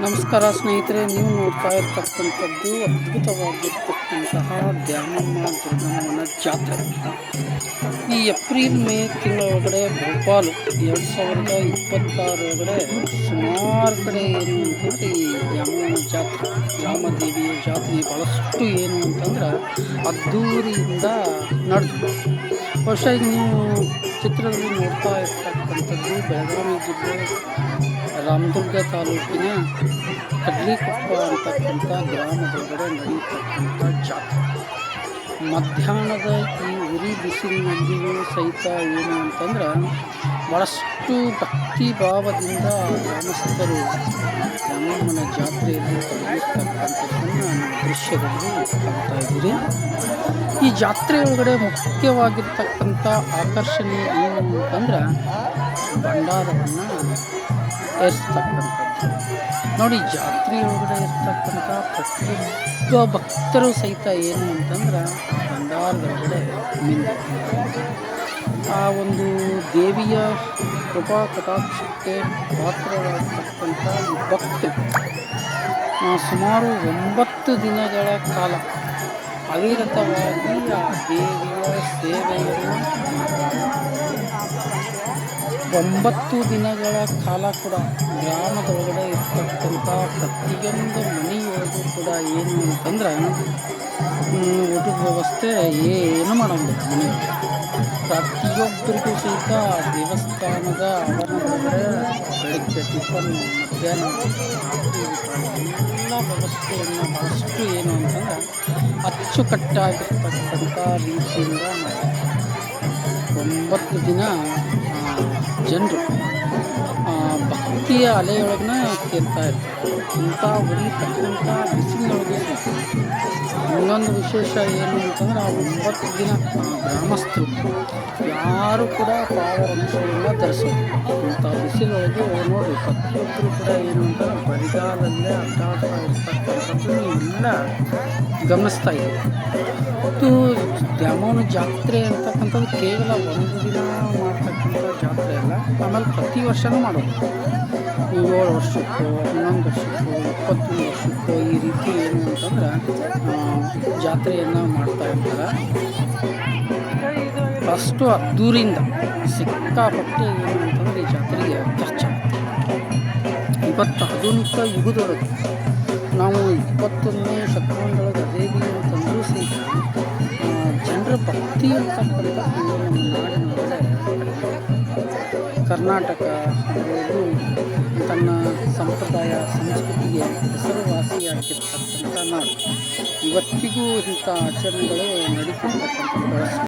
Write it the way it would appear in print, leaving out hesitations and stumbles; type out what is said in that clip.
ನಮಸ್ಕಾರ ಸ್ನೇಹಿತರೆ, ನೀವು ನೋಡ್ತಾ ಇರ್ತಕ್ಕಂಥದ್ದು ಅದ್ಭುತವಾಗಿರ್ತಕ್ಕಂತಹ ದ್ಯಾಮಮ್ಮ ದುರ್ಗಮ್ಮನ ಜಾತ್ರೆ. ಈ ಏಪ್ರಿಲ್ ಮೇ ತಿಂಗಳೊಳಗಡೆ ಭೋಪಾಲ್ 2026 ಒಳಗಡೆ ಸುಮಾರು ಕಡೆ ಏನು ಅಂತಂದರೆ ಈ ದ್ಯಾಮಮ್ಮನ ಜಾತ್ರೆ, ರಾಮದೇವಿಯ ಜಾತ್ರೆ ಭಾಳಷ್ಟು ಏನು ಅಂತಂದ್ರೆ ಅದ್ಧೂರಿಯಿಂದ ನಡೆದು. ಬಹುಶಃ ಈಗ ನೀವು ಚಿತ್ರದಲ್ಲಿ ನೋಡ್ತಾ ಇರ್ತಕ್ಕಂಥದ್ದು ಬೆಳಗಾವಿ ಜಿಲ್ಲೆ ರಾಮದುರ್ಗ ತಾಲೂಕಿನ ಕಡ್ಲಿಕೊಪ್ಪ ಅಂತಕ್ಕಂಥ ಗ್ರಾಮದೊಳಗಡೆ ನಡೆಯತಕ್ಕಂಥ ಜಾತ್ರೆ. ಮಧ್ಯಾಹ್ನದ ಈ ಉರಿ ಬಿಸಿಲಿನಲ್ಲಿಯೂ ಸಹಿತ ಏನು ಅಂತಂದ್ರೆ ಭಾಳಷ್ಟು ಭಕ್ತಿ ಭಾವದಿಂದ ಗ್ರಾಮಸ್ಥರು ರಾಮಮ್ಮನ ಜಾತ್ರೆಯಲ್ಲಿ ತೊಡಗಿರ್ತಕ್ಕಂಥದ್ದನ್ನು ದೃಶ್ಯದಲ್ಲಿ ಕಾಣ್ತಾ ಇದ್ದೀರಿ. ಈ ಜಾತ್ರೆಯೊಳಗಡೆ ಮುಖ್ಯವಾಗಿರ್ತಕ್ಕಂಥ ಆಕರ್ಷಣೆ ಏನು ಅಂತಂದ್ರೆ ಭಂಡಾರವನ್ನು ಏರಿಸ್ತಕ್ಕಂಥದ್ದು. ನೋಡಿ, ಜಾತ್ರೆಯೊಳಗಡೆ ಇರ್ತಕ್ಕಂಥ ಪ್ರತಿಯೊಬ್ಬ ಭಕ್ತರು ಸಹಿತ ಏನು ಅಂತಂದ್ರೆ ಭಂಡಾರದೊಳಗಡೆ ಆ ಒಂದು ದೇವಿಯ ಕೃಪಾ ಕಟಾಕ್ಷಕ್ಕೆ ಪಾತ್ರರಾಗತಕ್ಕಂಥ ಭಕ್ತರು ಸುಮಾರು 9 ದಿನಗಳ ಕಾಲ ಅವಿರತವಾಗಿ ಆ ದೇವಿಯ ಸೇವೆಯನ್ನು 9 ದಿನಗಳ ಕಾಲ ಕೂಡ ಗ್ರಾಮದೊಳಗಡೆ ಇರ್ತಕ್ಕಂಥ ಪ್ರತಿಯೊಂದು ಮನೆಯೊಳಗೂ ಕೂಡ ಏನು ಅಂತಂದ್ರೆ ಊಟದ ವ್ಯವಸ್ಥೆ ಏನು ಮಾಡೋಂಗಿಲ್ಲ. ಮನೆಯಲ್ಲಿ ಪ್ರತಿಯೊಬ್ಬರಿಗೂ ಸಹಿತ ದೇವಸ್ಥಾನದ ಆವರಣದೊಳಗಡೆ ಬೆಳಗ್ಗೆ ಟಿಫನ್, ಮಧ್ಯಾಹ್ನ, ರಾತ್ರಿ ಎಲ್ಲ ವ್ಯವಸ್ಥೆಯನ್ನು ಭಾಳಷ್ಟು ಏನು ಅಂತಂದ್ರೆ ಅಚ್ಚುಕಟ್ಟಾಗಿರ್ತಕ್ಕಂಥ ರೀತಿಯಿಂದ 9 ದಿನ ಜನರು ಭಕ್ತಿಯ ಅಲೆಯೊಳಗನ್ನ ತೇಲ್ತಾ ಇರ್ತಾರೆ. ಇಂಥ ಉರಿತಕ್ಕಂಥ ಬಿಸಿಲಿನೊಳಗೆ ಇನ್ನೊಂದು ವಿಶೇಷ ಏನು ಅಂತಂದ್ರೆ ಆ 9 ದಿನ ಗ್ರಾಮಸ್ಥರು ಯಾರು ಕೂಡ ಪಾವರಂಶವನ್ನು ಧರಿಸೋದು. ಇಂಥ ಬಿಸಿಲೊಳಗೆ ನೋಡಿ ಪ್ರತಿಯೊಬ್ಬರು ಕೂಡ ಏನು ಅಂತಂದ್ರೆ ಬರಿಗಾಲಲ್ಲೇ ಅಡ್ಡಾಡ್ತಾ ಇರ್ತಕ್ಕಂಥದ್ದು ನೀವೆಲ್ಲ ಗಮನಿಸ್ತಾ ಇದ್ದೀವಿ. ಮತ್ತು ದ್ಯಾಮವ್ವನ ಜಾತ್ರೆ ಅಂತಕ್ಕಂಥದ್ದು ಕೇವಲ 1 ದಿನ ಮಾಡ್ತಕ್ಕಂಥ ಜಾತ್ರೆ ಅಲ್ಲ, ಆಮೇಲೆ ಪ್ರತಿ ವರ್ಷವೂ ಮಾಡೋದು. 7 ವರ್ಷಕ್ಕೋ 11 ವರ್ಷಕ್ಕೋ 21 ವರ್ಷಕ್ಕೋ ಈ ರೀತಿ ಏನು ಅಂತಂದ್ರೆ ಜಾತ್ರೆಯನ್ನು ಮಾಡ್ತಾ ಇರ್ತಾರೆ. ಅಷ್ಟು ಅದ್ದೂರಿಯಿಂದ ಸಿಕ್ಕಾಪಟ್ಟೆ ಏನು ಅಂತಂದ್ರೆ ಈ ಜಾತ್ರೆಗೆ ಖರ್ಚಾಗುತ್ತೆ. ಇವತ್ತು ಆಧುನಿಕ ಯುಗದೊಳಗೆ ನಾವು 21ನೇ ಶತಮಾನದೊಳಗೆ ಅದೇವಿ ಅಂತಂದರೂ ಸಹಿತ ಜನರ ಭಕ್ತಿ ಅಂತಕ್ಕಂಥದ್ದು ನಮ್ಮ ನಾಡಿನೊಳಗಡೆ ಕರ್ನಾಟಕ ಇದು ತನ್ನ ಸಂಪ್ರದಾಯ ಸಂಸ್ಕೃತಿಗೆ ಹೆಸರುವಾಸಿಯಾಗಿರ್ತಕ್ಕಂಥ ನಾಡು. ಇವತ್ತಿಗೂ ಇಂಥ ಆಚರಣೆಗಳು ನಡೀತಿರ್ತಕ್ಕಂಥದ್ದು